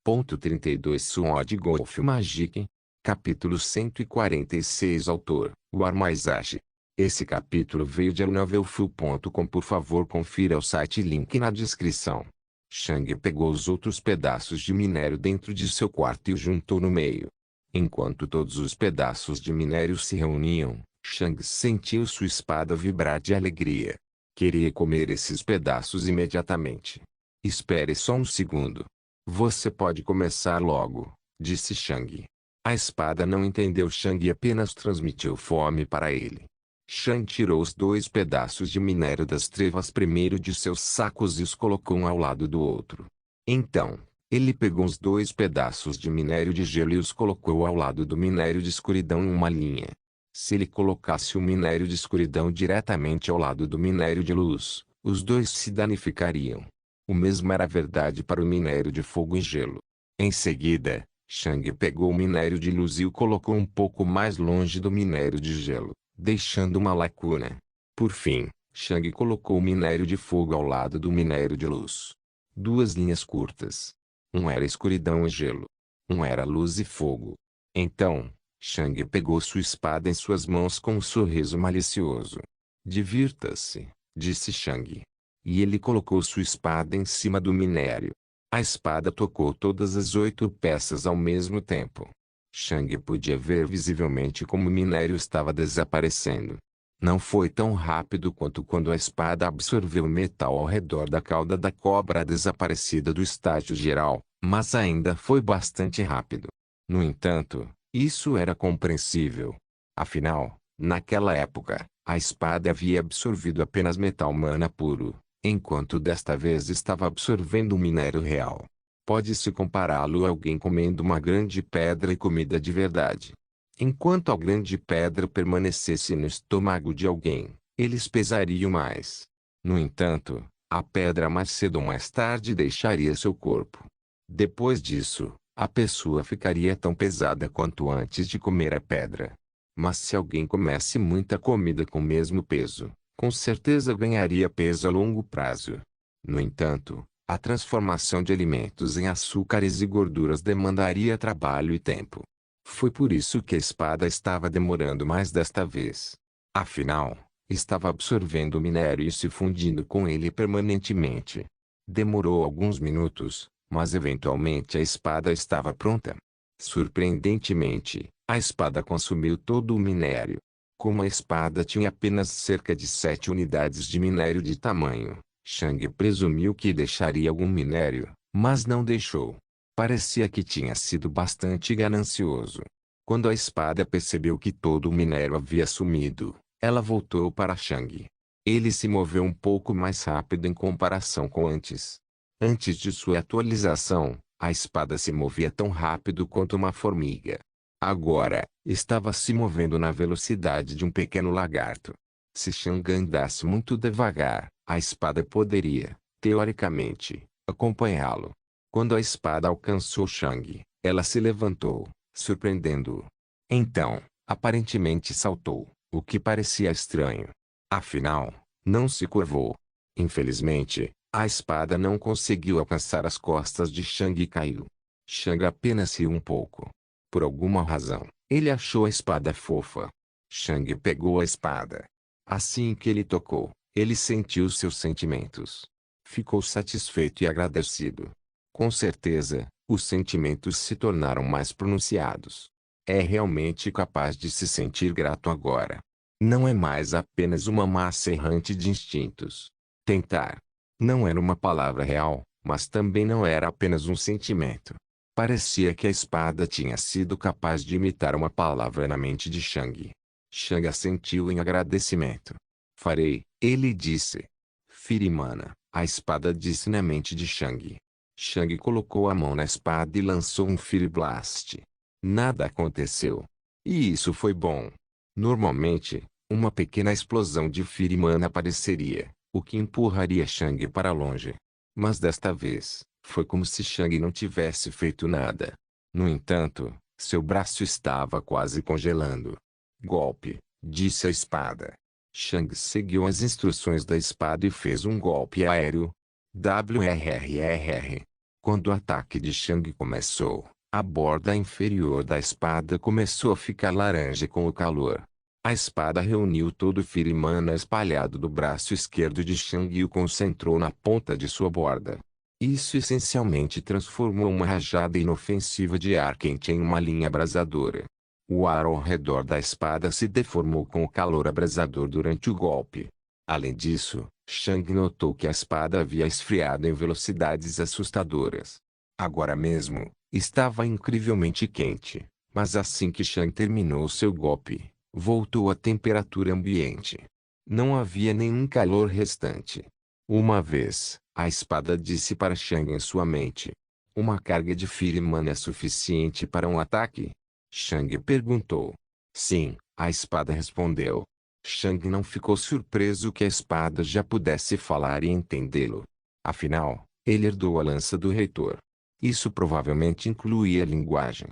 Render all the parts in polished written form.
32 Sword Golf Magic. Capítulo 146 Autor, War Maizashi. Esse capítulo veio de novelfull.com. Por favor confira o site, link na descrição. Shang pegou os outros pedaços de minério dentro de seu quarto e os juntou no meio. Enquanto todos os pedaços de minério se reuniam, Shang sentiu sua espada vibrar de alegria. Queria comer esses pedaços imediatamente. Espere só um segundo. Você pode começar logo, disse Shang. A espada não entendeu Shang e apenas transmitiu fome para ele. Shang tirou os dois pedaços de minério das trevas primeiro de seus sacos e os colocou um ao lado do outro. Então, ele pegou os dois pedaços de minério de gelo e os colocou ao lado do minério de escuridão em uma linha. Se ele colocasse o minério de escuridão diretamente ao lado do minério de luz, os dois se danificariam. O mesmo era verdade para o minério de fogo e gelo. Em seguida, Shang pegou o minério de luz e o colocou um pouco mais longe do minério de gelo, deixando uma lacuna. Por fim, Shang colocou o minério de fogo ao lado do minério de luz. Duas linhas curtas. Um era escuridão e gelo. Um era luz e fogo. Então, Shang pegou sua espada em suas mãos com um sorriso malicioso. Divirta-se, disse Shang. E ele colocou sua espada em cima do minério. A espada tocou todas as 8 peças ao mesmo tempo. Shang podia ver visivelmente como o minério estava desaparecendo. Não foi tão rápido quanto quando a espada absorveu o metal ao redor da cauda da cobra desaparecida do estágio geral, mas ainda foi bastante rápido. No entanto, isso era compreensível. Afinal, naquela época, a espada havia absorvido apenas metal mana puro, enquanto desta vez estava absorvendo um minério real. Pode-se compará-lo a alguém comendo uma grande pedra e comida de verdade. Enquanto a grande pedra permanecesse no estômago de alguém, eles pesariam mais. No entanto, a pedra mais cedo ou mais tarde deixaria seu corpo. Depois disso, a pessoa ficaria tão pesada quanto antes de comer a pedra. Mas se alguém comesse muita comida com o mesmo peso, com certeza ganharia peso a longo prazo. No entanto, a transformação de alimentos em açúcares e gorduras demandaria trabalho e tempo. Foi por isso que a espada estava demorando mais desta vez. Afinal, estava absorvendo o minério e se fundindo com ele permanentemente. Demorou alguns minutos, mas eventualmente a espada estava pronta. Surpreendentemente, a espada consumiu todo o minério. Como a espada tinha apenas cerca de 7 unidades de minério de tamanho, Shang presumiu que deixaria algum minério, mas não deixou. Parecia que tinha sido bastante ganancioso. Quando a espada percebeu que todo o minério havia sumido, ela voltou para Shang. Ele se moveu um pouco mais rápido em comparação com antes. Antes de sua atualização, a espada se movia tão rápido quanto uma formiga. Agora, estava se movendo na velocidade de um pequeno lagarto. Se Shang andasse muito devagar, a espada poderia, teoricamente, acompanhá-lo. Quando a espada alcançou Shang, ela se levantou, surpreendendo-o. Então, aparentemente saltou, o que parecia estranho. Afinal, não se curvou. Infelizmente, a espada não conseguiu alcançar as costas de Shang e caiu. Shang apenas riu um pouco. Por alguma razão, ele achou a espada fofa. Shang pegou a espada. Assim que ele tocou, ele sentiu seus sentimentos. Ficou satisfeito e agradecido. Com certeza, os sentimentos se tornaram mais pronunciados. É realmente capaz de se sentir grato agora. Não é mais apenas uma massa errante de instintos. Tentar. Não era uma palavra real, mas também não era apenas um sentimento. Parecia que a espada tinha sido capaz de imitar uma palavra na mente de Shang. Shang assentiu em agradecimento. Farei, ele disse. Firimana, a espada disse na mente de Shang. Shang colocou a mão na espada e lançou um Fire Blast. Nada aconteceu. E isso foi bom. Normalmente, uma pequena explosão de Firimana apareceria, o que empurraria Shang para longe. Mas desta vez, foi como se Shang não tivesse feito nada. No entanto, seu braço estava quase congelando. Golpe, disse a espada. Shang seguiu as instruções da espada e fez um golpe aéreo. WRRR. Quando o ataque de Shang começou, a borda inferior da espada começou a ficar laranja com o calor. A espada reuniu todo o fire mana espalhado do braço esquerdo de Shang e o concentrou na ponta de sua borda. Isso essencialmente transformou uma rajada inofensiva de ar quente em uma linha abrasadora. O ar ao redor da espada se deformou com o calor abrasador durante o golpe. Além disso, Shang notou que a espada havia esfriado em velocidades assustadoras. Agora mesmo, estava incrivelmente quente, mas assim que Shang terminou seu golpe, voltou à temperatura ambiente. Não havia nenhum calor restante. Uma vez, a espada disse para Shang em sua mente: uma carga de Fire Mana é suficiente para um ataque? Shang perguntou. Sim, a espada respondeu. Shang não ficou surpreso que a espada já pudesse falar e entendê-lo. Afinal, ele herdou a lança do reitor. Isso provavelmente incluía linguagem.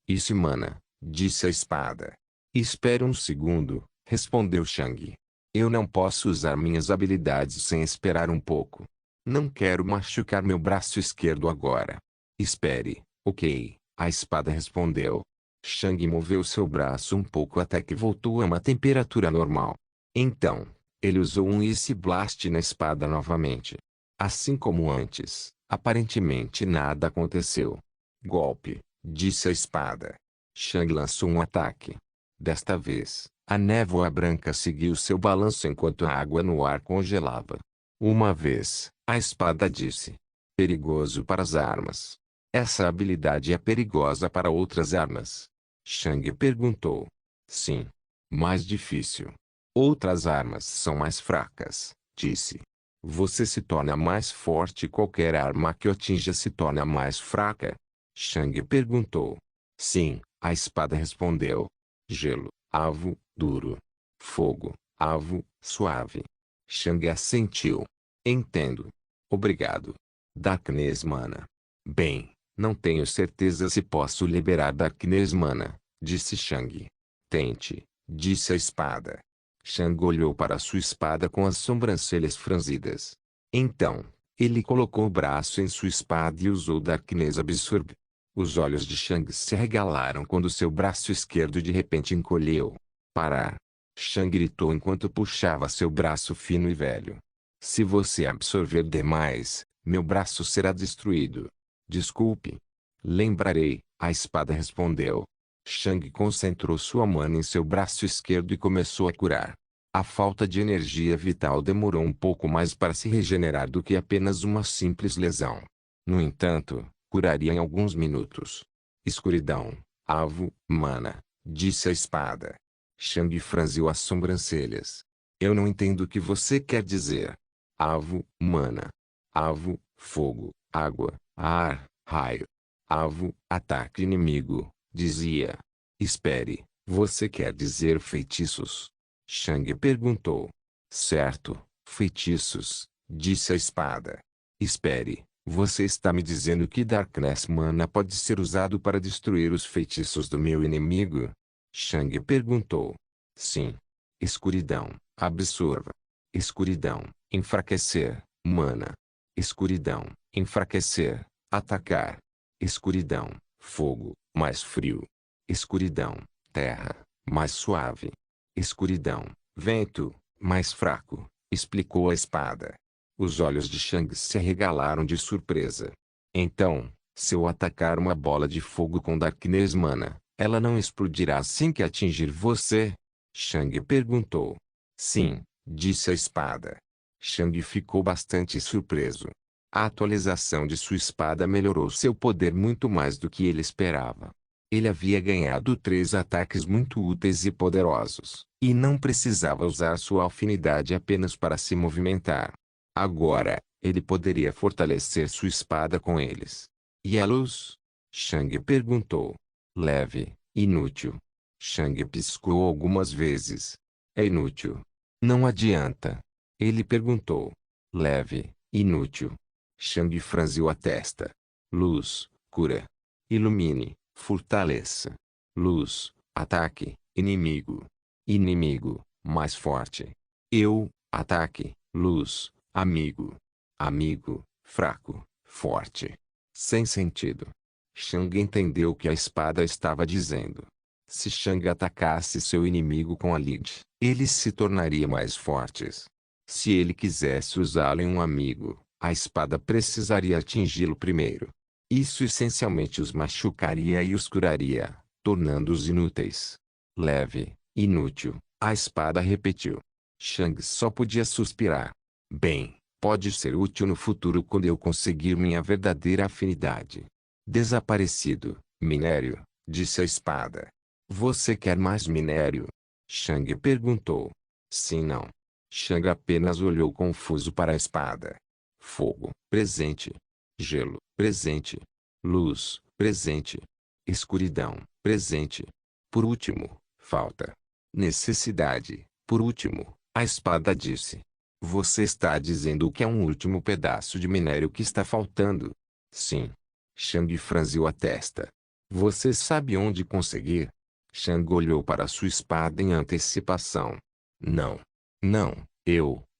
Isso mana, disse a espada. Espere um segundo, respondeu Shang. Eu não posso usar minhas habilidades sem esperar um pouco. Não quero machucar meu braço esquerdo agora. Espere, ok, a espada respondeu. Shang moveu seu braço um pouco até que voltou a uma temperatura normal. Então, ele usou um Ice Blast na espada novamente. Assim como antes, aparentemente nada aconteceu. Golpe, disse a espada. Shang lançou um ataque. Desta vez, a névoa branca seguiu seu balanço enquanto a água no ar congelava. Uma vez, a espada disse: perigoso para as armas. Essa habilidade é perigosa para outras armas? Shang perguntou. Sim. Mais difícil. Outras armas são mais fracas, disse. Você se torna mais forte e qualquer arma que o atinja se torna mais fraca? Shang perguntou. Sim, a espada respondeu. Gelo, avo, duro. Fogo, avo, suave. Shang assentiu. Entendo. Obrigado. Darkness Mana. Bem, não tenho certeza se posso liberar Darkness Mana, disse Shang. Tente, disse a espada. Shang olhou para sua espada com as sobrancelhas franzidas. Então, ele colocou o braço em sua espada e usou Darkness Absorb. Os olhos de Shang se arregalaram quando seu braço esquerdo de repente encolheu. Parar! Shang gritou enquanto puxava seu braço fino e velho. Se você absorver demais, meu braço será destruído. Desculpe. Lembrarei, a espada respondeu. Shang concentrou sua mana em seu braço esquerdo e começou a curar. A falta de energia vital demorou um pouco mais para se regenerar do que apenas uma simples lesão. No entanto, curaria em alguns minutos. Escuridão, avo, mana, disse a espada. Shang franziu as sobrancelhas. Eu não entendo o que você quer dizer. Avo, mana. Avo, fogo, água, ar, raio. Avo, ataque inimigo, dizia. Espere, você quer dizer feitiços? Shang perguntou. Certo, feitiços, disse a espada. Espere, você está me dizendo que Darkness Mana pode ser usado para destruir os feitiços do meu inimigo? Shang perguntou. Sim. Escuridão, absorva. Escuridão, enfraquecer, mana. Escuridão, enfraquecer, atacar. Escuridão, fogo, mais frio. Escuridão, terra, mais suave. Escuridão, vento, mais fraco, explicou a espada. Os olhos de Shang se arregalaram de surpresa. Então, se eu atacar uma bola de fogo com Darkness Mana, ela não explodirá assim que atingir você? Shang perguntou. Sim, disse a espada. Shang ficou bastante surpreso. A atualização de sua espada melhorou seu poder muito mais do que ele esperava. Ele havia ganhado 3 ataques muito úteis e poderosos, e não precisava usar sua afinidade apenas para se movimentar. Agora, ele poderia fortalecer sua espada com eles. E a luz? Shang perguntou. Leve, inútil. Shang piscou algumas vezes. É inútil. Não adianta. Ele perguntou. Leve, inútil. Shang franziu a testa. Luz, cura. Ilumine, fortaleça. Luz, ataque, inimigo. Inimigo, mais forte. Eu, ataque, luz, amigo. Amigo, fraco, forte. Sem sentido. Shang entendeu o que a espada estava dizendo. Se Shang atacasse seu inimigo com a lid, eles se tornariam mais fortes. Se ele quisesse usá-lo em um amigo, a espada precisaria atingi-lo primeiro. Isso essencialmente os machucaria e os curaria, tornando-os inúteis. Leve, inútil, a espada repetiu. Shang só podia suspirar. Bem, pode ser útil no futuro quando eu conseguir minha verdadeira afinidade. Desaparecido, minério, disse a espada. Você quer mais minério? Shang perguntou. Sim, não. Shang apenas olhou confuso para a espada. Fogo, presente. Gelo, presente. Luz, presente. Escuridão, presente. Por último, falta. Necessidade, por último, a espada disse. Você está dizendo que é um último pedaço de minério que está faltando? Sim. Shang franziu a testa. Você sabe onde conseguir? Shang olhou para sua espada em antecipação. Não. Não,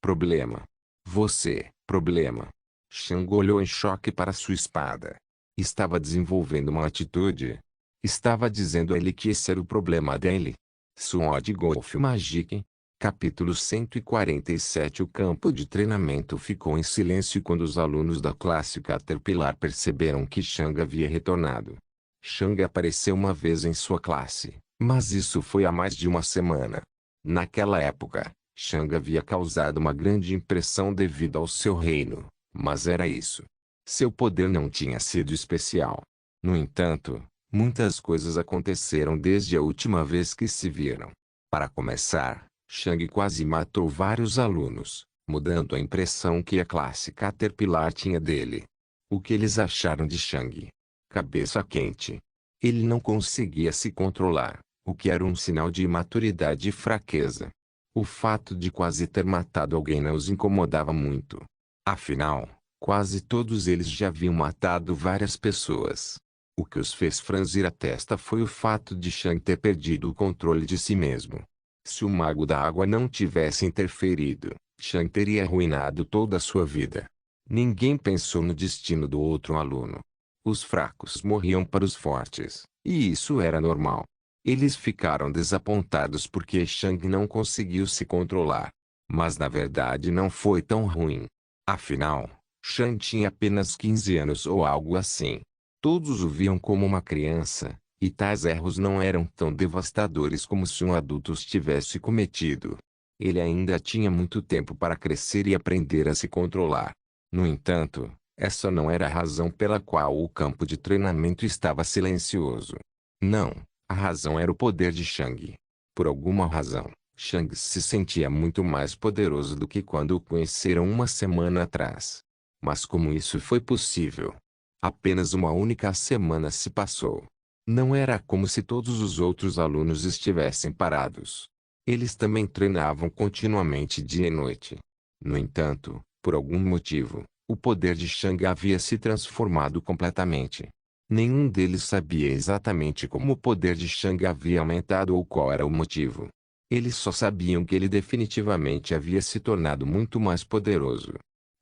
problema. Você, problema. Shang olhou em choque para sua espada. Estava desenvolvendo uma atitude. Estava dizendo a ele que esse era o problema dele. Sword Golf Magic. Capítulo 147. O campo de treinamento ficou em silêncio quando os alunos da classe Caterpillar perceberam que Shang havia retornado. Shang apareceu uma vez em sua classe, mas isso foi há mais de uma semana. Naquela época, Shang havia causado uma grande impressão devido ao seu reino, mas era isso. Seu poder não tinha sido especial. No entanto, muitas coisas aconteceram desde a última vez que se viram. Para começar, Shang quase matou vários alunos, mudando a impressão que a classe Caterpillar tinha dele. O que eles acharam de Shang? Cabeça quente. Ele não conseguia se controlar, o que era um sinal de imaturidade e fraqueza. O fato de quase ter matado alguém não os incomodava muito. Afinal, quase todos eles já haviam matado várias pessoas. O que os fez franzir a testa foi o fato de Shang ter perdido o controle de si mesmo. Se o mago da água não tivesse interferido, Shang teria arruinado toda a sua vida. Ninguém pensou no destino do outro aluno. Os fracos morriam para os fortes, e isso era normal. Eles ficaram desapontados porque Shang não conseguiu se controlar. Mas na verdade não foi tão ruim. Afinal, Shang tinha apenas 15 anos ou algo assim. Todos o viam como uma criança. E tais erros não eram tão devastadores como se um adulto os tivesse cometido. Ele ainda tinha muito tempo para crescer e aprender a se controlar. No entanto, essa não era a razão pela qual o campo de treinamento estava silencioso. Não, a razão era o poder de Shang. Por alguma razão, Shang se sentia muito mais poderoso do que quando o conheceram uma semana atrás. Mas como isso foi possível? Apenas uma única semana se passou. Não era como se todos os outros alunos estivessem parados. Eles também treinavam continuamente dia e noite. No entanto, por algum motivo, o poder de Shang havia se transformado completamente. Nenhum deles sabia exatamente como o poder de Shang havia aumentado ou qual era o motivo. Eles só sabiam que ele definitivamente havia se tornado muito mais poderoso.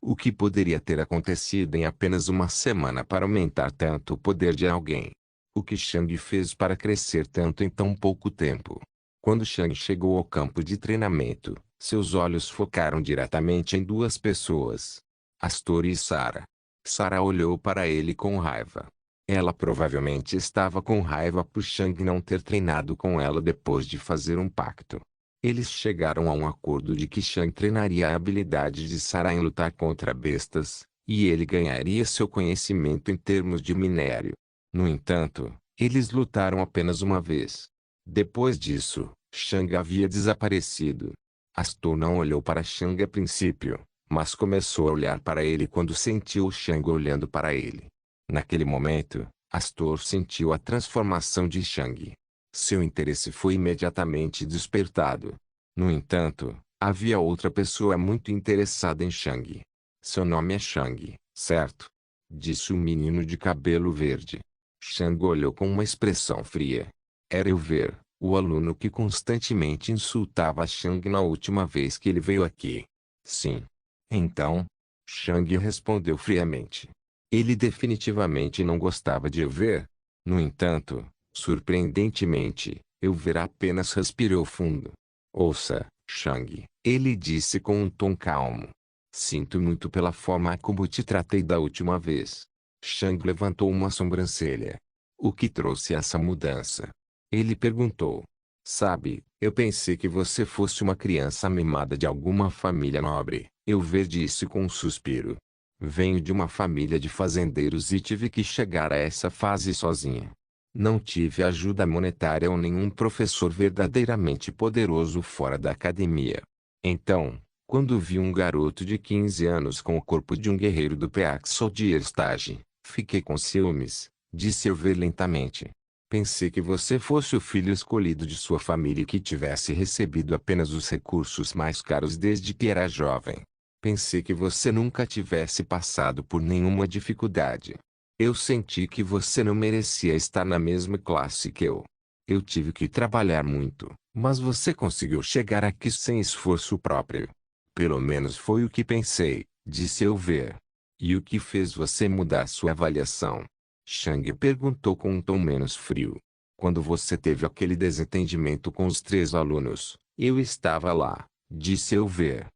O que poderia ter acontecido em apenas uma semana para aumentar tanto o poder de alguém? O que Shang fez para crescer tanto em tão pouco tempo? Quando Shang chegou ao campo de treinamento, seus olhos focaram diretamente em duas pessoas. Astor e Sara. Sara olhou para ele com raiva. Ela provavelmente estava com raiva por Shang não ter treinado com ela depois de fazer um pacto. Eles chegaram a um acordo de que Shang treinaria a habilidade de Sara em lutar contra bestas, e ele ganharia seu conhecimento em termos de minério. No entanto, eles lutaram apenas uma vez. Depois disso, Shang havia desaparecido. Astor não olhou para Shang a princípio, mas começou a olhar para ele quando sentiu Shang olhando para ele. Naquele momento, Astor sentiu a transformação de Shang. Seu interesse foi imediatamente despertado. No entanto, havia outra pessoa muito interessada em Shang. Seu nome é Shang, certo? Disse o menino de cabelo verde. Shang olhou com uma expressão fria. Era eu ver, o aluno que constantemente insultava Shang na última vez que ele veio aqui. Sim. Então? Shang respondeu friamente. Ele definitivamente não gostava de eu ver. No entanto, surpreendentemente, eu ver apenas respirou fundo. Ouça, Chang, ele disse com um tom calmo. Sinto muito pela forma como te tratei da última vez. Chang levantou uma sobrancelha. O que trouxe essa mudança? Ele perguntou. Sabe, eu pensei que você fosse uma criança mimada de alguma família nobre. Eu ver disse com um suspiro. Venho de uma família de fazendeiros e tive que chegar a essa fase sozinha. Não tive ajuda monetária ou nenhum professor verdadeiramente poderoso fora da academia. Então, quando vi um garoto de 15 anos com o corpo de um guerreiro do Peaxol de Erstage, fiquei com ciúmes, disse eu ver lentamente. Pensei que você fosse o filho escolhido de sua família e que tivesse recebido apenas os recursos mais caros desde que era jovem. Pensei que você nunca tivesse passado por nenhuma dificuldade. Eu senti que você não merecia estar na mesma classe que eu. Eu tive que trabalhar muito, mas você conseguiu chegar aqui sem esforço próprio. Pelo menos foi o que pensei, disse eu ver. E o que fez você mudar sua avaliação? Chang perguntou com um tom menos frio. Quando você teve aquele desentendimento com os 3 alunos, eu estava lá, disse eu ver.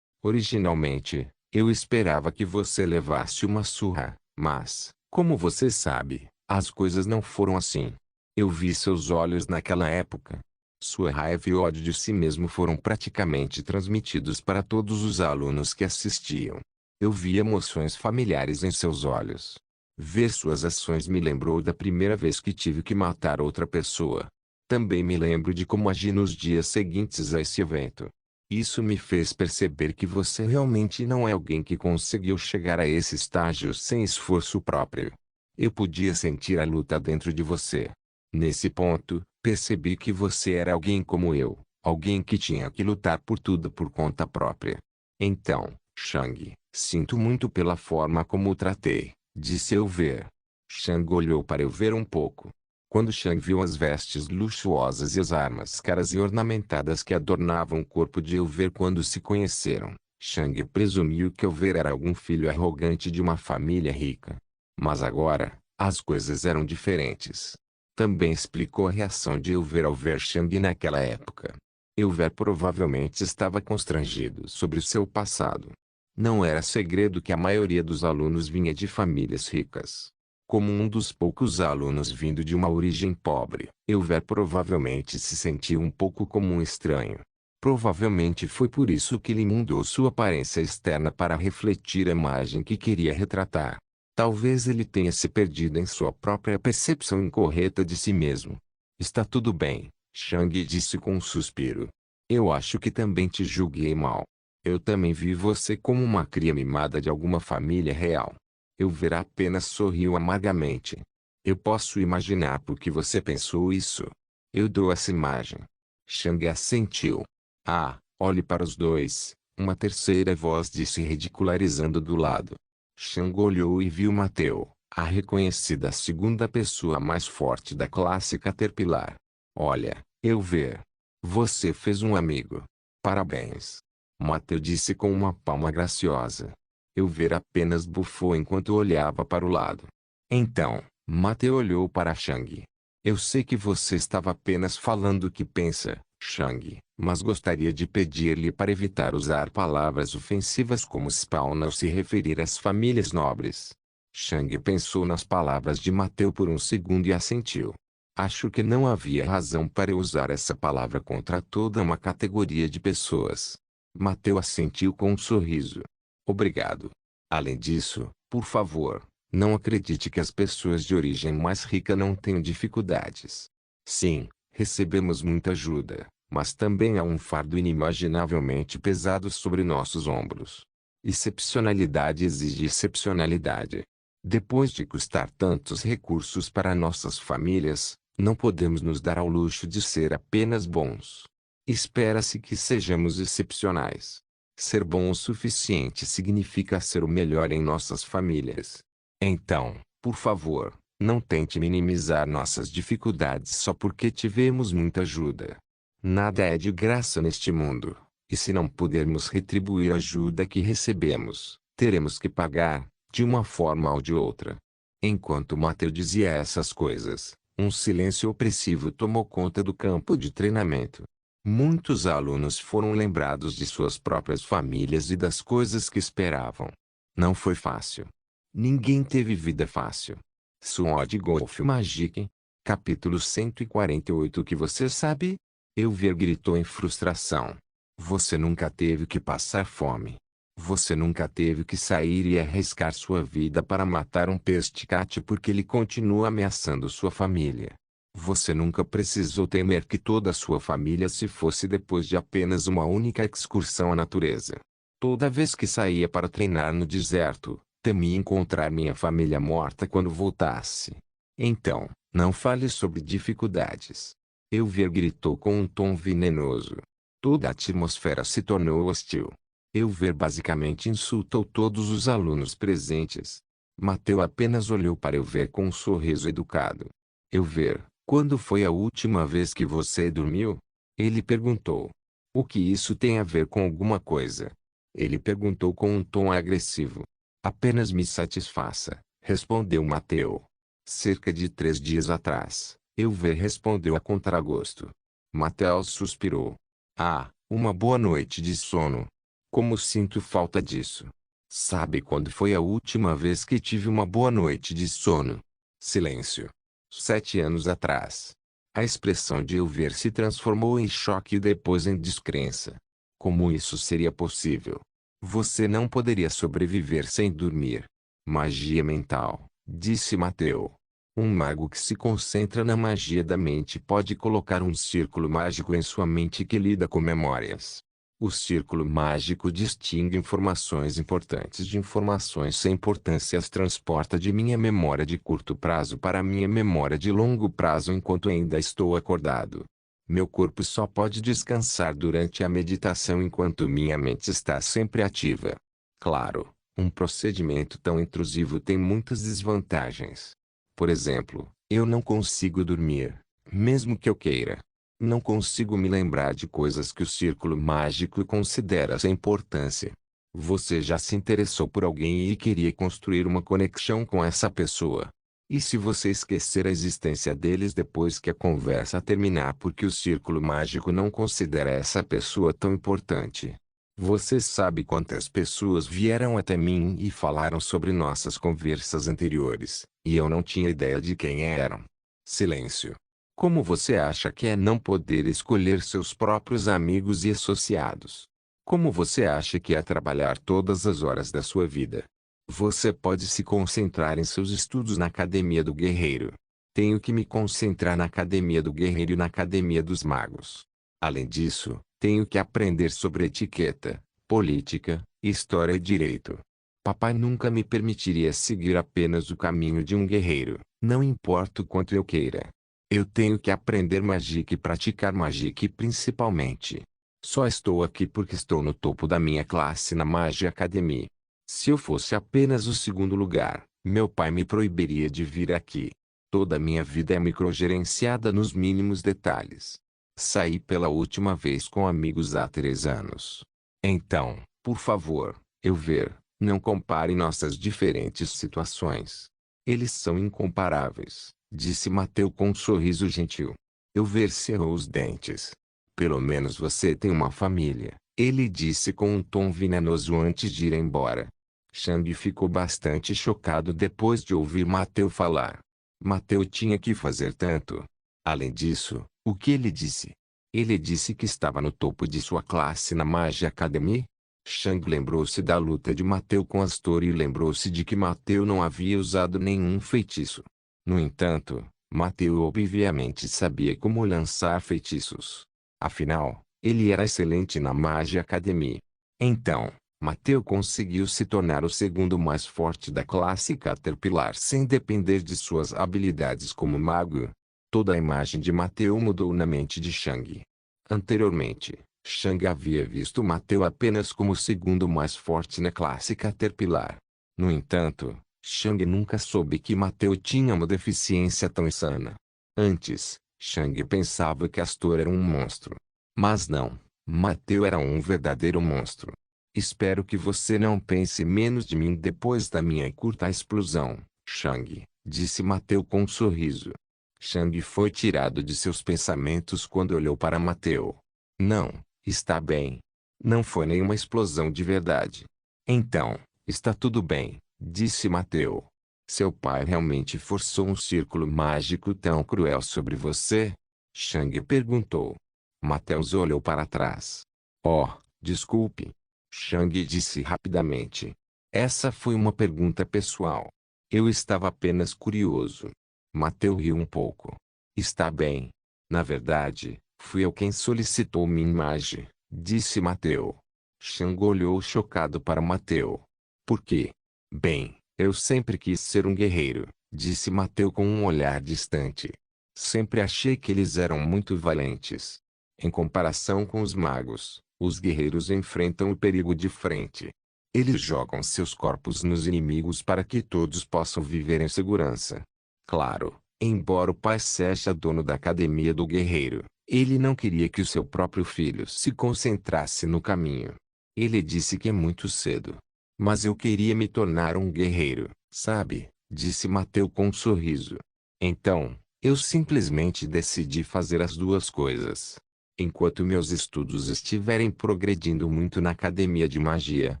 Originalmente, eu esperava que você levasse uma surra, mas, como você sabe, as coisas não foram assim. Eu vi seus olhos naquela época. Sua raiva e ódio de si mesmo foram praticamente transmitidos para todos os alunos que assistiam. Eu vi emoções familiares em seus olhos. Ver suas ações me lembrou da primeira vez que tive que matar outra pessoa. Também me lembro de como agi nos dias seguintes a esse evento. Isso me fez perceber que você realmente não é alguém que conseguiu chegar a esse estágio sem esforço próprio. Eu podia sentir a luta dentro de você. Nesse ponto, percebi que você era alguém como eu, alguém que tinha que lutar por tudo por conta própria. Então, Chang, sinto muito pela forma como o tratei, disse eu ver. Chang olhou para eu ver um pouco. Quando Chang viu as vestes luxuosas e as armas caras e ornamentadas que adornavam o corpo de eu ver quando se conheceram, Chang presumiu que eu ver era algum filho arrogante de uma família rica. Mas agora, as coisas eram diferentes. Também explicou a reação de eu ver ao ver Chang naquela época. Eu ver provavelmente estava constrangido sobre o seu passado. Não era segredo que a maioria dos alunos vinha de famílias ricas. Como um dos poucos alunos vindo de uma origem pobre, eu ver provavelmente se sentiu um pouco como um estranho. Provavelmente foi por isso que ele mudou sua aparência externa para refletir a imagem que queria retratar. Talvez ele tenha se perdido em sua própria percepção incorreta de si mesmo. Está tudo bem, Chang disse com um suspiro. Eu acho que também te julguei mal. Eu também vi você como uma cria mimada de alguma família real. Eu ver apenas sorriu amargamente. Eu posso imaginar por que você pensou isso. Eu dou essa imagem. Chang assentiu. Ah, olhe para os dois, uma terceira voz disse ridicularizando do lado. Chang olhou e viu Mateo, a reconhecida segunda pessoa mais forte da classe Caterpillar. Olha, eu ver. Você fez um amigo. Parabéns. Mateo disse com uma palma graciosa. Eu ver apenas bufou enquanto olhava para o lado. Então, Mateo olhou para Chang. Eu sei que você estava apenas falando o que pensa, Chang, mas gostaria de pedir-lhe para evitar usar palavras ofensivas como spawn ao se referir às famílias nobres. Chang pensou nas palavras de Mateo por um segundo e assentiu. Acho que não havia razão para eu usar essa palavra contra toda uma categoria de pessoas. Mateo assentiu com um sorriso. Obrigado. Além disso, por favor, não acredite que as pessoas de origem mais rica não tenham dificuldades. Sim, recebemos muita ajuda, mas também há um fardo inimaginavelmente pesado sobre nossos ombros. Excepcionalidade exige excepcionalidade. Depois de custar tantos recursos para nossas famílias, não podemos nos dar ao luxo de ser apenas bons. Espera-se que sejamos excepcionais. Ser bom o suficiente significa ser o melhor em nossas famílias. Então, por favor, não tente minimizar nossas dificuldades só porque tivemos muita ajuda. Nada é de graça neste mundo, e se não pudermos retribuir a ajuda que recebemos, teremos que pagar, de uma forma ou de outra. Enquanto Mateu dizia essas coisas, um silêncio opressivo tomou conta do campo de treinamento. Muitos alunos foram lembrados de suas próprias famílias e das coisas que esperavam. Não foi fácil. Ninguém teve vida fácil. Sword Golf Magic. Capítulo 148. O que você sabe? Elver gritou em frustração. Você nunca teve que passar fome. Você nunca teve que sair e arriscar sua vida para matar um pesticate porque ele continua ameaçando sua família. Você nunca precisou temer que toda a sua família se fosse depois de apenas uma única excursão à natureza. Toda vez que saía para treinar no deserto, temia encontrar minha família morta quando voltasse. Então, não fale sobre dificuldades. Elver gritou com um tom venenoso. Toda a atmosfera se tornou hostil. Elver basicamente insultou todos os alunos presentes. Mateu apenas olhou para Elver com um sorriso educado. Elver, quando foi a última vez que você dormiu? Ele perguntou. O que isso tem a ver com alguma coisa? Ele perguntou com um tom agressivo. Apenas me satisfaça, respondeu Mateu. Cerca de 3 dias atrás, Elver respondeu a contragosto. Mateu suspirou. Ah, uma boa noite de sono. Como sinto falta disso. Sabe quando foi a última vez que tive uma boa noite de sono? Silêncio. 7 anos atrás. A expressão de Elver se transformou em choque e depois em descrença. Como isso seria possível? Você não poderia sobreviver sem dormir. Magia mental, disse Mateu. Um mago que se concentra na magia da mente pode colocar um círculo mágico em sua mente que lida com memórias. O círculo mágico distingue informações importantes de informações sem importância e as transporta de minha memória de curto prazo para minha memória de longo prazo enquanto ainda estou acordado. Meu corpo só pode descansar durante a meditação enquanto minha mente está sempre ativa. Claro, um procedimento tão intrusivo tem muitas desvantagens. Por exemplo, eu não consigo dormir, mesmo que eu queira. Não consigo me lembrar de coisas que o círculo mágico considera sem importância. Você já se interessou por alguém e queria construir uma conexão com essa pessoa. E se você esquecer a existência deles depois que a conversa terminar porque o círculo mágico não considera essa pessoa tão importante? Você sabe quantas pessoas vieram até mim e falaram sobre nossas conversas anteriores, e eu não tinha ideia de quem eram. Silêncio. Como você acha que é não poder escolher seus próprios amigos e associados? Como você acha que é trabalhar todas as horas da sua vida? Você pode se concentrar em seus estudos na Academia do Guerreiro. Tenho que me concentrar na Academia do Guerreiro e na Academia dos Magos. Além disso, tenho que aprender sobre etiqueta, política, história e direito. Papai nunca me permitiria seguir apenas o caminho de um guerreiro, não importa o quanto eu queira. Eu tenho que aprender Magic e praticar Magic principalmente. Só estou aqui porque estou no topo da minha classe na Magia Academy. Se eu fosse apenas o segundo lugar, meu pai me proibiria de vir aqui. Toda a minha vida é microgerenciada nos mínimos detalhes. Saí pela última vez com amigos há 3 anos. Então, por favor, Elver, não compare nossas diferentes situações. Eles são incomparáveis, disse Mateu com um sorriso gentil. Elver cerrou os dentes. Pelo menos você tem uma família, ele disse com um tom venenoso antes de ir embora. Shang ficou bastante chocado depois de ouvir Mateu falar. Mateu tinha que fazer tanto. Além disso, o que ele disse? Ele disse que estava no topo de sua classe na Magia Academy? Shang lembrou-se da luta de Mateu com Astor e lembrou-se de que Mateu não havia usado nenhum feitiço. No entanto, Mateu obviamente sabia como lançar feitiços. Afinal, ele era excelente na Magia Academy. Então, Mateu conseguiu se tornar o segundo mais forte da classe Caterpillar sem depender de suas habilidades como mago. Toda a imagem de Mateu mudou na mente de Shang. Anteriormente, Shang havia visto Mateu apenas como o segundo mais forte na classe Caterpillar. No entanto, Shang nunca soube que Mateu tinha uma deficiência tão insana. Antes, Shang pensava que Astor era um monstro. Mas não, Mateu era um verdadeiro monstro. Espero que você não pense menos de mim depois da minha curta explosão, Shang, disse Mateu com um sorriso. Shang foi tirado de seus pensamentos quando olhou para Mateu. Não, está bem. Não foi nenhuma explosão de verdade. Então, está tudo bem, disse Mateu. Seu pai realmente forçou um círculo mágico tão cruel sobre você? Shang perguntou. Mateus olhou para trás. Oh, desculpe. Shang disse rapidamente. Essa foi uma pergunta pessoal. Eu estava apenas curioso. Mateu riu um pouco. Está bem. Na verdade, fui eu quem solicitou minha imagem, disse Mateu. Shang olhou chocado para Mateu. Por quê? Bem, eu sempre quis ser um guerreiro, disse Mateu com um olhar distante. Sempre achei que eles eram muito valentes. Em comparação com os magos, os guerreiros enfrentam o perigo de frente. Eles jogam seus corpos nos inimigos para que todos possam viver em segurança. Claro, embora o pai seja dono da academia do guerreiro, ele não queria que o seu próprio filho se concentrasse no caminho. Ele disse que é muito cedo. Mas eu queria me tornar um guerreiro, sabe? Disse Mateu com um sorriso. Então, eu simplesmente decidi fazer as duas coisas. Enquanto meus estudos estiverem progredindo muito na academia de magia,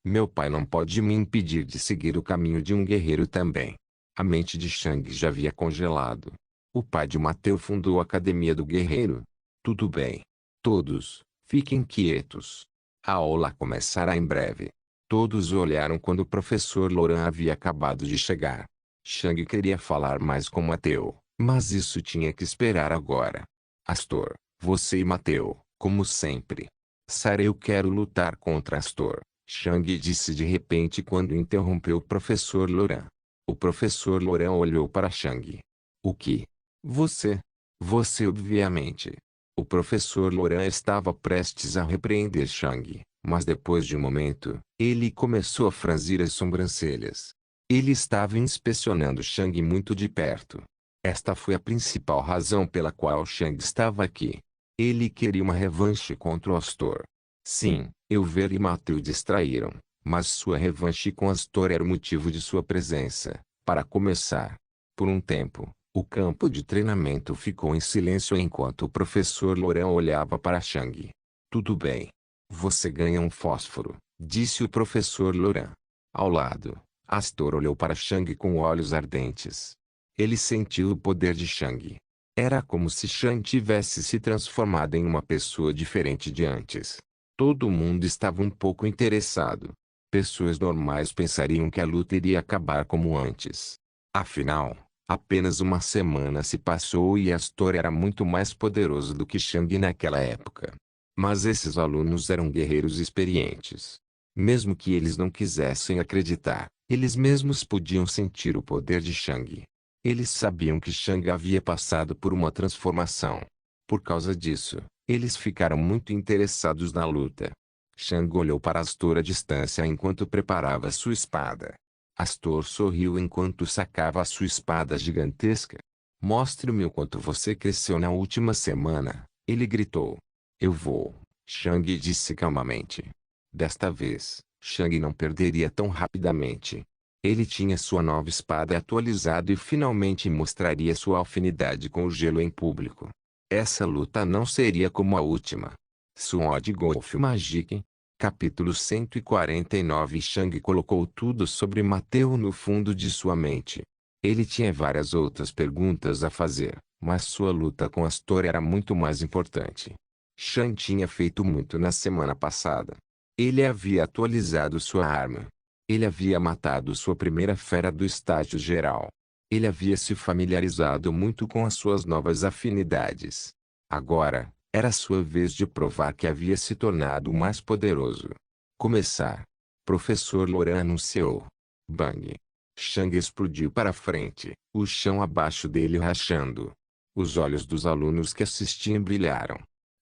meu pai não pode me impedir de seguir o caminho de um guerreiro também. A mente de Shang já havia congelado. O pai de Mateu fundou a Academia do Guerreiro? Tudo bem. Todos, fiquem quietos. A aula começará em breve. Todos olharam quando o professor Laurent havia acabado de chegar. Shang queria falar mais com Mateu, mas isso tinha que esperar agora. Astor, você e Mateu, como sempre. Sara, eu quero lutar contra Astor, Shang disse de repente quando interrompeu o professor Laurent. O professor Laurent olhou para Shang. O que? Você? Você obviamente. O professor Laurent estava prestes a repreender Shang, mas depois de um momento, ele começou a franzir as sobrancelhas. Ele estava inspecionando Shang muito de perto. Esta foi a principal razão pela qual Shang estava aqui. Ele queria uma revanche contra o Astor. Sim, Elver e Mateu distraíram, mas sua revanche com Astor era o motivo de sua presença. Para começar, por um tempo, o campo de treinamento ficou em silêncio enquanto o professor Laurent olhava para Shang. Tudo bem. Você ganha um fósforo, disse o professor Laurent. Ao lado, Astor olhou para Shang com olhos ardentes. Ele sentiu o poder de Shang. Era como se Shang tivesse se transformado em uma pessoa diferente de antes. Todo mundo estava um pouco interessado. Pessoas normais pensariam que a luta iria acabar como antes. Afinal, apenas uma semana se passou e Astor era muito mais poderoso do que Shang naquela época. Mas esses alunos eram guerreiros experientes. Mesmo que eles não quisessem acreditar, eles mesmos podiam sentir o poder de Shang. Eles sabiam que Shang havia passado por uma transformação. Por causa disso, eles ficaram muito interessados na luta. Shang olhou para Astor à distância enquanto preparava sua espada. Astor sorriu enquanto sacava a sua espada gigantesca. Mostre-me o quanto você cresceu na última semana, ele gritou. Eu vou, Shang disse calmamente. Desta vez, Shang não perderia tão rapidamente. Ele tinha sua nova espada atualizada e finalmente mostraria sua afinidade com o gelo em público. Essa luta não seria como a última. Sword Golf Magic. Capítulo 149. Shang colocou tudo sobre Mateu no fundo de sua mente. Ele tinha várias outras perguntas a fazer, mas sua luta com Astor era muito mais importante. Shang tinha feito muito na semana passada. Ele havia atualizado sua arma. Ele havia matado sua primeira fera do estágio geral. Ele havia se familiarizado muito com as suas novas afinidades. Agora, era sua vez de provar que havia se tornado mais poderoso. Começar. Professor Laurent anunciou. Bang. Shang explodiu para frente, o chão abaixo dele rachando. Os olhos dos alunos que assistiam brilharam.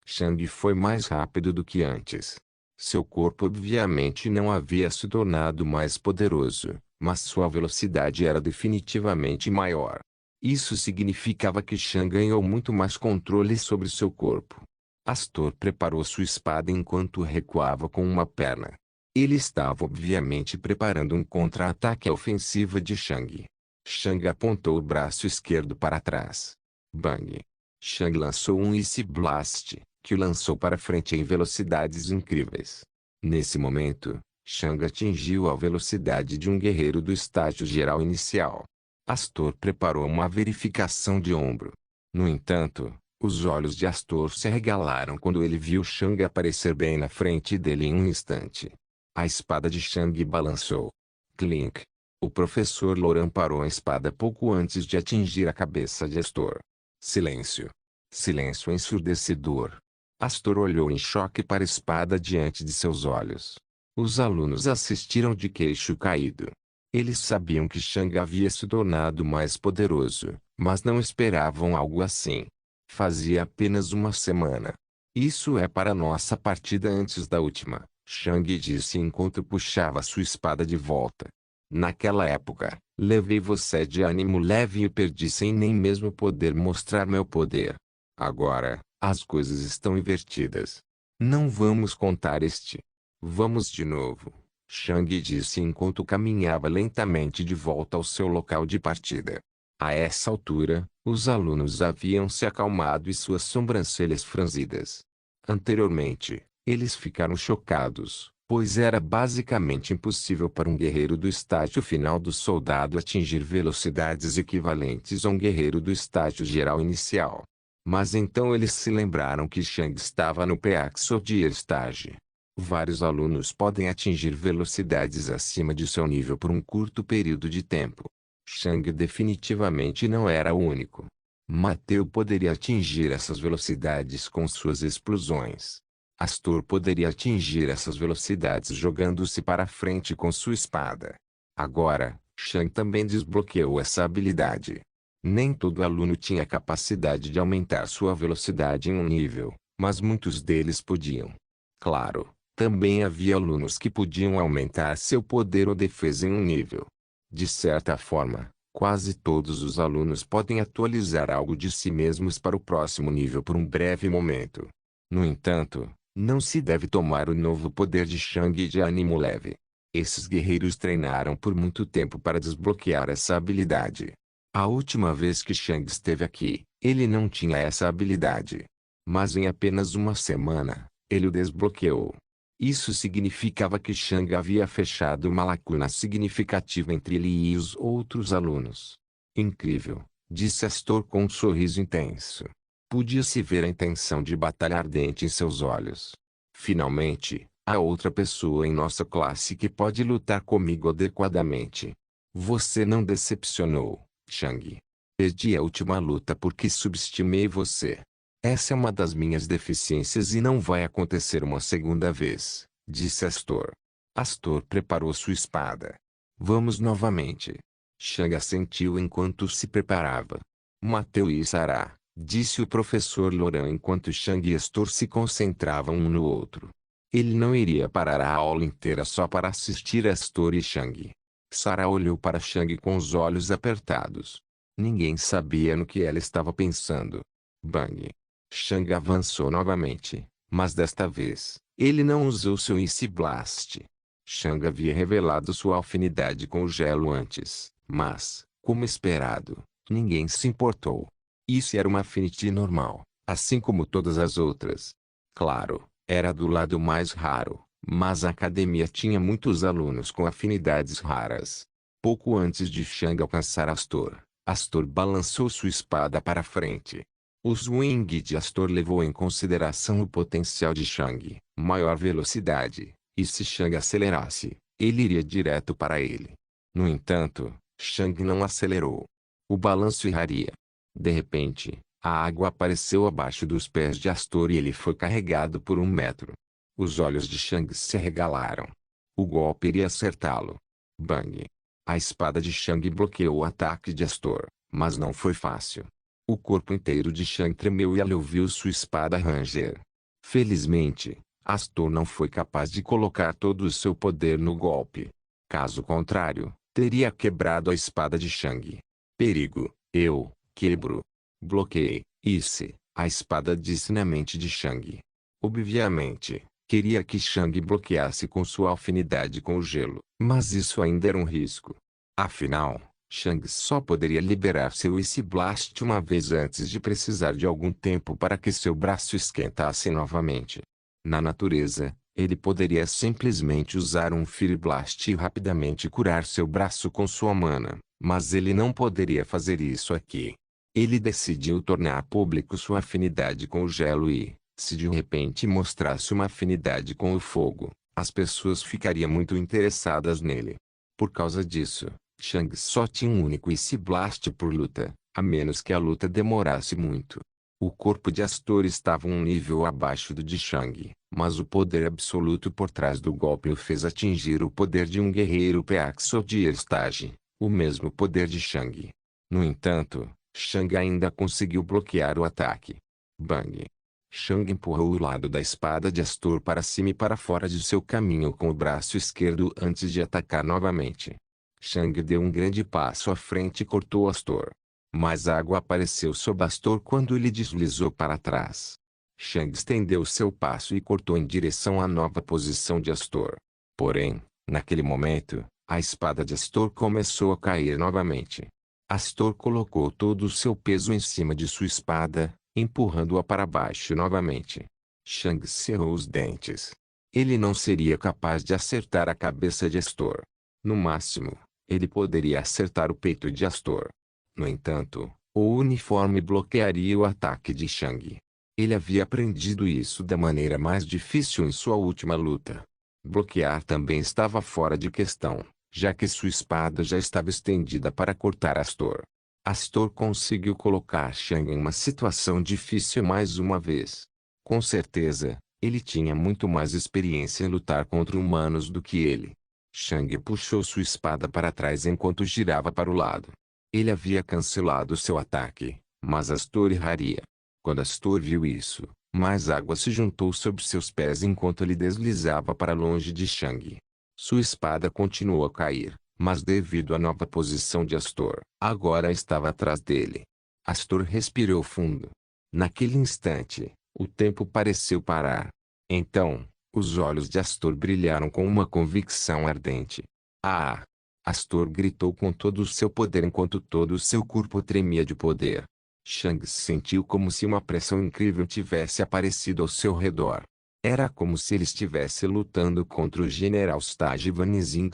Shang foi mais rápido do que antes. Seu corpo obviamente não havia se tornado mais poderoso, mas sua velocidade era definitivamente maior. Isso significava que Shang ganhou muito mais controle sobre seu corpo. Astor preparou sua espada enquanto recuava com uma perna. Ele estava obviamente preparando um contra-ataque à ofensiva de Shang. Shang apontou o braço esquerdo para trás. Bang! Shang lançou um Ice Blast, que o lançou para frente em velocidades incríveis. Nesse momento, Shang atingiu a velocidade de um guerreiro do estágio geral inicial. Astor preparou uma verificação de ombro. No entanto, os olhos de Astor se arregalaram quando ele viu Shang aparecer bem na frente dele em um instante. A espada de Shang balançou. Clink! O professor Loran parou a espada pouco antes de atingir a cabeça de Astor. Silêncio. Silêncio ensurdecedor. Astor olhou em choque para a espada diante de seus olhos. Os alunos assistiram de queixo caído. Eles sabiam que Shang havia se tornado mais poderoso, mas não esperavam algo assim. Fazia apenas uma semana. Isso é para nossa partida antes da última, Shang disse enquanto puxava sua espada de volta. Naquela época, levei você de ânimo leve e perdi sem nem mesmo poder mostrar meu poder. Agora, as coisas estão invertidas. Não vamos contar este. Vamos de novo, Shang disse enquanto caminhava lentamente de volta ao seu local de partida. A essa altura, os alunos haviam se acalmado e suas sobrancelhas franzidas. Anteriormente, eles ficaram chocados, pois era basicamente impossível para um guerreiro do estágio final do soldado atingir velocidades equivalentes a um guerreiro do estágio geral inicial. Mas então eles se lembraram que Shang estava no Peaxodier Stage. Vários alunos podem atingir velocidades acima de seu nível por um curto período de tempo. Shang definitivamente não era o único. Mateu poderia atingir essas velocidades com suas explosões. Astor poderia atingir essas velocidades jogando-se para frente com sua espada. Agora, Shang também desbloqueou essa habilidade. Nem todo aluno tinha capacidade de aumentar sua velocidade em um nível, mas muitos deles podiam. Claro, também havia alunos que podiam aumentar seu poder ou defesa em um nível. De certa forma, quase todos os alunos podem atualizar algo de si mesmos para o próximo nível por um breve momento. No entanto, não se deve tomar o novo poder de Shang de ânimo leve. Esses guerreiros treinaram por muito tempo para desbloquear essa habilidade. A última vez que Shang esteve aqui, ele não tinha essa habilidade. Mas em apenas uma semana, ele o desbloqueou. Isso significava que Shang havia fechado uma lacuna significativa entre ele e os outros alunos. Incrível, disse Astor com um sorriso intenso. Podia-se ver a intenção de batalha ardente em seus olhos. Finalmente, há outra pessoa em nossa classe que pode lutar comigo adequadamente. Você não decepcionou, Shang. Perdi a última luta porque subestimei você. Essa é uma das minhas deficiências e não vai acontecer uma segunda vez, disse Astor. Astor preparou sua espada. Vamos novamente. Shang assentiu enquanto se preparava. Mateu e Sarah, disse o professor Loran enquanto Shang e Astor se concentravam um no outro. Ele não iria parar a aula inteira só para assistir Astor e Shang. Sarah olhou para Shang com os olhos apertados. Ninguém sabia no que ela estava pensando. Bang! Shang avançou novamente, mas desta vez, ele não usou seu Ice Blast. Shang havia revelado sua afinidade com o gelo antes, mas, como esperado, ninguém se importou. Isso era uma Affinity normal, assim como todas as outras. Claro, era do lado mais raro, mas a academia tinha muitos alunos com afinidades raras. Pouco antes de Shang alcançar Astor, Astor balançou sua espada para frente. O swing de Astor levou em consideração o potencial de Shang, maior velocidade, e se Shang acelerasse, ele iria direto para ele. No entanto, Shang não acelerou. O balanço erraria. De repente, a água apareceu abaixo dos pés de Astor e ele foi carregado por 1 metro. Os olhos de Shang se arregalaram. O golpe iria acertá-lo. Bang! A espada de Shang bloqueou o ataque de Astor, mas não foi fácil. O corpo inteiro de Shang tremeu e ele ouviu sua espada ranger. Felizmente, Astor não foi capaz de colocar todo o seu poder no golpe. Caso contrário, teria quebrado a espada de Shang. Perigo, eu quebro. Bloqueei, Ice, a espada disse na mente de Shang. Obviamente, Queria que Shang bloqueasse com sua afinidade com o gelo, mas isso ainda era um risco. Afinal, Shang só poderia liberar seu Ice Blast uma vez antes de precisar de algum tempo para que seu braço esquentasse novamente. Na natureza, ele poderia simplesmente usar um Fire Blast e rapidamente curar seu braço com sua mana, mas ele não poderia fazer isso aqui. Ele decidiu tornar público sua afinidade com o gelo e, se de repente mostrasse uma afinidade com o fogo, as pessoas ficariam muito interessadas nele. Por causa disso, Shang só tinha um único Ice Blast por luta, a menos que a luta demorasse muito. O corpo de Astor estava um nível abaixo do de Shang, mas o poder absoluto por trás do golpe o fez atingir o poder de um guerreiro Peaxodier Stage, o mesmo poder de Shang. No entanto, Shang ainda conseguiu bloquear o ataque. Bang! Shang empurrou o lado da espada de Astor para cima e para fora de seu caminho com o braço esquerdo antes de atacar novamente. Shang deu um grande passo à frente e cortou Astor. Mas água apareceu sob Astor quando ele deslizou para trás. Shang estendeu seu passo e cortou em direção à nova posição de Astor. Porém, naquele momento, a espada de Astor começou a cair novamente. Astor colocou todo o seu peso em cima de sua espada, empurrando-a para baixo novamente. Shang cerrou os dentes. Ele não seria capaz de acertar a cabeça de Astor. No máximo, ele poderia acertar o peito de Astor. No entanto, o uniforme bloquearia o ataque de Shang. Ele havia aprendido isso da maneira mais difícil em sua última luta. Bloquear também estava fora de questão, já que sua espada já estava estendida para cortar Astor. Astor conseguiu colocar Shang em uma situação difícil mais uma vez. Com certeza, ele tinha muito mais experiência em lutar contra humanos do que ele. Shang puxou sua espada para trás enquanto girava para o lado. Ele havia cancelado seu ataque, mas Astor erraria. Quando Astor viu isso, mais água se juntou sob seus pés enquanto ele deslizava para longe de Shang. Sua espada continuou a cair, mas devido à nova posição de Astor, agora estava atrás dele. Astor respirou fundo. Naquele instante, o tempo pareceu parar. Então, os olhos de Astor brilharam com uma convicção ardente. Ah! Astor gritou com todo o seu poder enquanto todo o seu corpo tremia de poder. Shang sentiu como se uma pressão incrível tivesse aparecido ao seu redor. Era como se ele estivesse lutando contra o General Stage Vanzing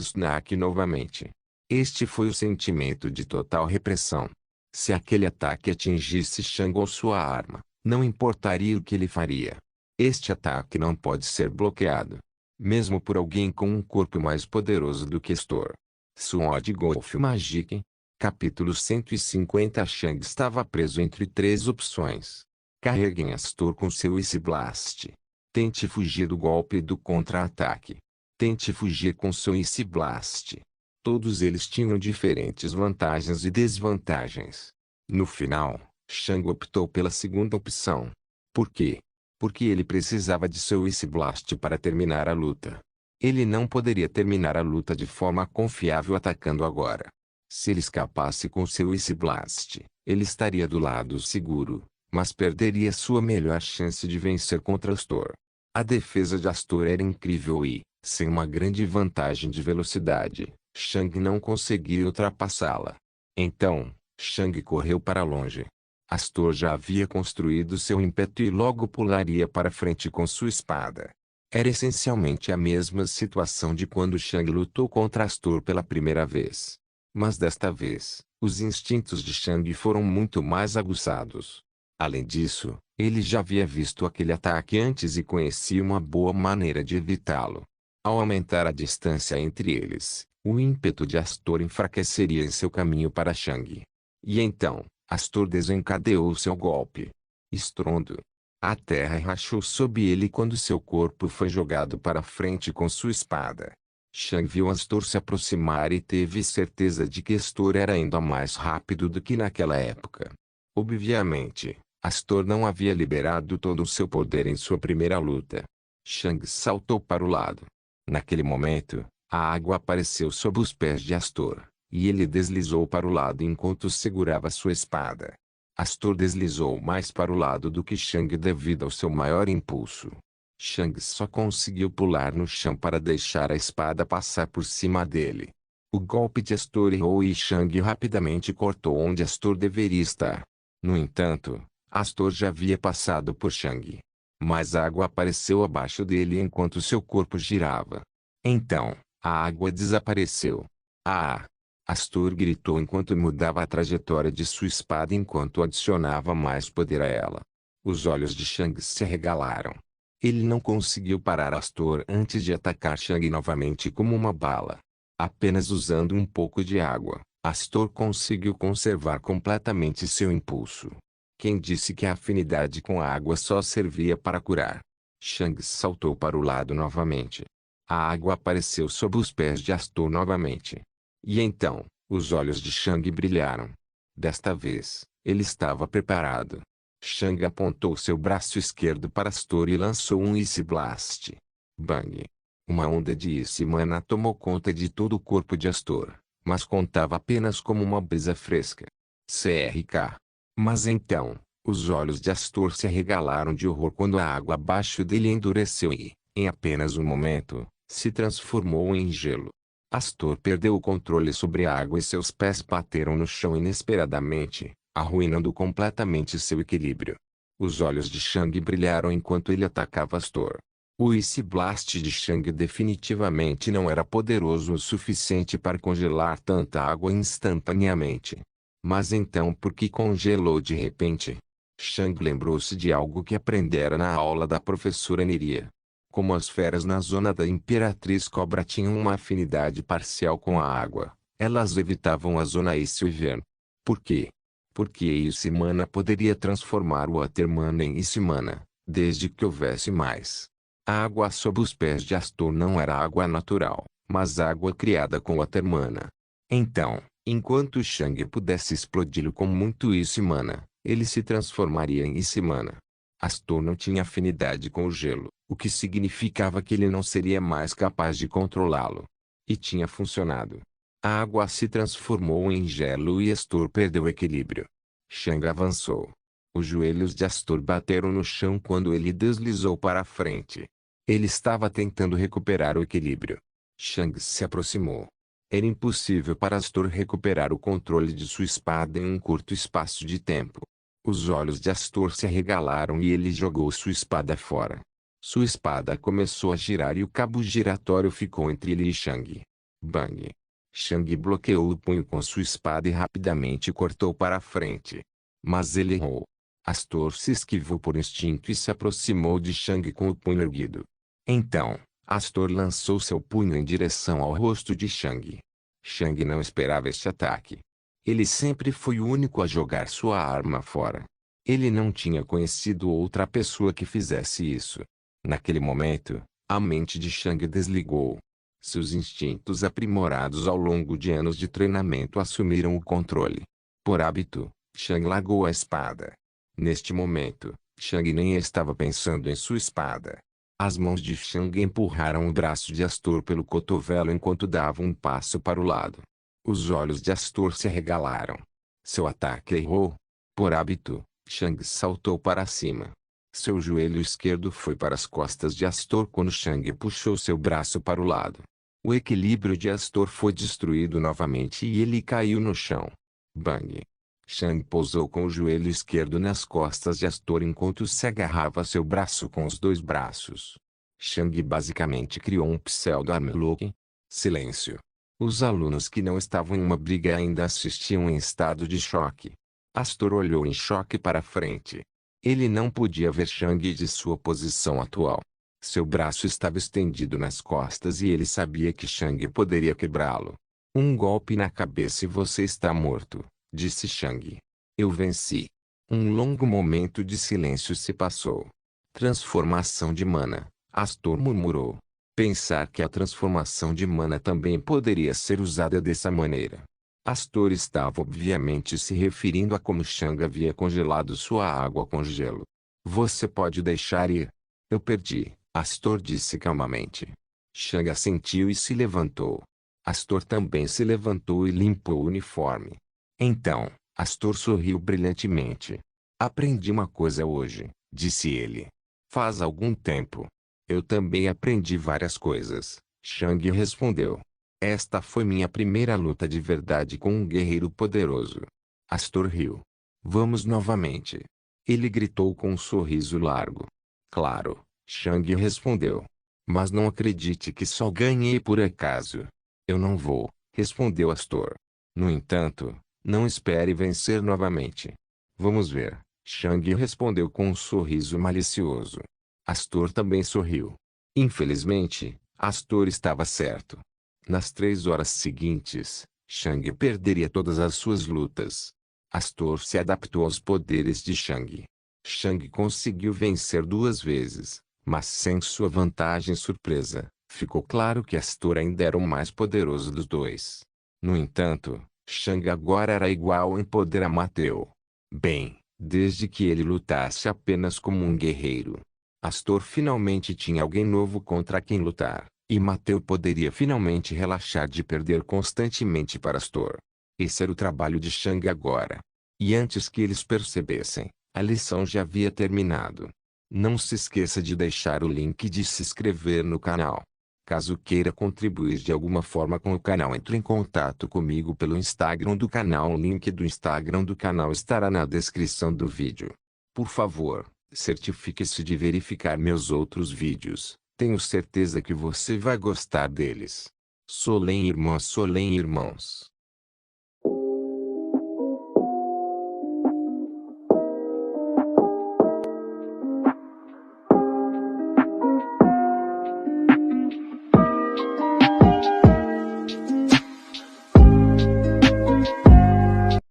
novamente. Este foi o sentimento de total repressão. Se aquele ataque atingisse Shang ou sua arma, não importaria o que ele faria. Este ataque não pode ser bloqueado, mesmo por alguém com um corpo mais poderoso do que Astor. Sword Golf Magic. Capítulo 150. Shang estava preso entre três opções. Carregue em Astor com seu Ice Blast. Tente fugir do golpe do contra-ataque. Tente fugir com seu Ice Blast. Todos eles tinham diferentes vantagens e desvantagens. No final, Shang optou pela segunda opção. Por quê? Porque ele precisava de seu Ice Blast para terminar a luta. Ele não poderia terminar a luta de forma confiável atacando agora. Se ele escapasse com seu Ice Blast, ele estaria do lado seguro, mas perderia sua melhor chance de vencer contra Astor. A defesa de Astor era incrível e, sem uma grande vantagem de velocidade, Shang não conseguiria ultrapassá-la. Então, Shang correu para longe. Astor já havia construído seu ímpeto e logo pularia para frente com sua espada. Era essencialmente a mesma situação de quando Shang lutou contra Astor pela primeira vez. Mas desta vez, os instintos de Shang foram muito mais aguçados. Além disso, ele já havia visto aquele ataque antes e conhecia uma boa maneira de evitá-lo. Ao aumentar a distância entre eles, o ímpeto de Astor enfraqueceria em seu caminho para Shang. E então, Astor desencadeou seu golpe. Estrondo. A terra rachou sob ele quando seu corpo foi jogado para frente com sua espada. Shang viu Astor se aproximar e teve certeza de que Astor era ainda mais rápido do que naquela época. Obviamente, Astor não havia liberado todo o seu poder em sua primeira luta. Shang saltou para o lado. Naquele momento, a água apareceu sob os pés de Astor, e ele deslizou para o lado enquanto segurava sua espada. Astor deslizou mais para o lado do que Shang devido ao seu maior impulso. Shang só conseguiu pular no chão para deixar a espada passar por cima dele. O golpe de Astor errou e Shang rapidamente cortou onde Astor deveria estar. No entanto, Astor já havia passado por Shang. Mas a água apareceu abaixo dele enquanto seu corpo girava. Então, a água desapareceu. Ah! Astor gritou enquanto mudava a trajetória de sua espada enquanto adicionava mais poder a ela. Os olhos de Shang se arregalaram. Ele não conseguiu parar Astor antes de atacar Shang novamente como uma bala. Apenas usando um pouco de água, Astor conseguiu conservar completamente seu impulso. Quem disse que a afinidade com a água só servia para curar? Shang saltou para o lado novamente. A água apareceu sob os pés de Astor novamente. E então, os olhos de Shang brilharam. Desta vez, ele estava preparado. Shang apontou seu braço esquerdo para Astor e lançou um Ice Blast. Bang! Uma onda de Ice Mana tomou conta de todo o corpo de Astor, mas contava apenas como uma brisa fresca. CRK. Mas então, os olhos de Astor se arregalaram de horror quando a água abaixo dele endureceu e, em apenas um momento, se transformou em gelo. Astor perdeu o controle sobre a água e seus pés bateram no chão inesperadamente, arruinando completamente seu equilíbrio. Os olhos de Shang brilharam enquanto ele atacava Astor. O Ice Blast de Shang definitivamente não era poderoso o suficiente para congelar tanta água instantaneamente. Mas então por que congelou de repente? Shang lembrou-se de algo que aprendera na aula da professora Niria. Como as feras na zona da Imperatriz Cobra tinham uma afinidade parcial com a água, elas evitavam a zona Ice Wyvern. Por quê? Porque Ice Mana poderia transformar o Water Mana em Ice Mana, desde que houvesse mais. A água sob os pés de Astor não era água natural, mas água criada com Water Mana. Então, enquanto Shang pudesse explodi-lo com muito Ice Mana, ele se transformaria em Ice Mana. Astor não tinha afinidade com o gelo, o que significava que ele não seria mais capaz de controlá-lo. E tinha funcionado. A água se transformou em gelo e Astor perdeu o equilíbrio. Shang avançou. Os joelhos de Astor bateram no chão quando ele deslizou para a frente. Ele estava tentando recuperar o equilíbrio. Shang se aproximou. Era impossível para Astor recuperar o controle de sua espada em um curto espaço de tempo. Os olhos de Astor se arregalaram e ele jogou sua espada fora. Sua espada começou a girar e o cabo giratório ficou entre ele e Shang. Bang! Shang bloqueou o punho com sua espada e rapidamente cortou para a frente. Mas ele errou. Astor se esquivou por instinto e se aproximou de Shang com o punho erguido. Então, Astor lançou seu punho em direção ao rosto de Shang. Shang não esperava este ataque. Ele sempre foi o único a jogar sua arma fora. Ele não tinha conhecido outra pessoa que fizesse isso. Naquele momento, a mente de Shang desligou. Seus instintos aprimorados ao longo de anos de treinamento assumiram o controle. Por hábito, Shang largou a espada. Neste momento, Shang nem estava pensando em sua espada. As mãos de Shang empurraram o braço de Astor pelo cotovelo enquanto dava um passo para o lado. Os olhos de Astor se arregalaram. Seu ataque errou. Por hábito, Shang saltou para cima. Seu joelho esquerdo foi para as costas de Astor quando Shang puxou seu braço para o lado. O equilíbrio de Astor foi destruído novamente e ele caiu no chão. Bang! Shang pousou com o joelho esquerdo nas costas de Astor enquanto se agarrava a seu braço com os dois braços. Shang basicamente criou um pseudo-armlock. Silêncio. Os alunos que não estavam em uma briga ainda assistiam em estado de choque. Astor olhou em choque para frente. Ele não podia ver Shang de sua posição atual. Seu braço estava estendido nas costas e ele sabia que Shang poderia quebrá-lo. Um golpe na cabeça e você está morto, disse Shang. Eu venci. Um longo momento de silêncio se passou. Transformação de mana, Astor murmurou. Pensar que a transformação de mana também poderia ser usada dessa maneira. Astor estava obviamente se referindo a como Shang havia congelado sua água com gelo. Você pode deixar ir. Eu perdi. Astor disse calmamente. Shang assentiu e se levantou. Astor também se levantou e limpou o uniforme. Então, Astor sorriu brilhantemente. Aprendi uma coisa hoje, disse ele. Faz algum tempo, Eu também aprendi várias coisas, Shang respondeu. Esta foi minha primeira luta de verdade com um guerreiro poderoso. Astor riu. Vamos novamente. Ele gritou com um sorriso largo. Claro, Shang respondeu. Mas não acredite que só ganhei por acaso. Eu não vou, respondeu Astor. No entanto, não espere vencer novamente. Vamos ver, Shang respondeu com um sorriso malicioso. Astor também sorriu. Infelizmente, Astor estava certo. Nas 3 horas seguintes, Shang perderia todas as suas lutas. Astor se adaptou aos poderes de Shang. Shang conseguiu vencer 2 vezes, mas sem sua vantagem surpresa, ficou claro que Astor ainda era o mais poderoso dos dois. No entanto, Shang agora era igual em poder a Mateu. Bem, desde que ele lutasse apenas como um guerreiro. Astor finalmente tinha alguém novo contra quem lutar, e Mateu poderia finalmente relaxar de perder constantemente para Astor. Esse era o trabalho de Shang agora. E antes que eles percebessem, a lição já havia terminado. Não se esqueça de deixar o link de se inscrever no canal. Caso queira contribuir de alguma forma com o canal, entre em contato comigo pelo Instagram do canal. O link do Instagram do canal estará na descrição do vídeo. Por favor, certifique-se de verificar meus outros vídeos. Tenho certeza que você vai gostar deles. Solem irmãos.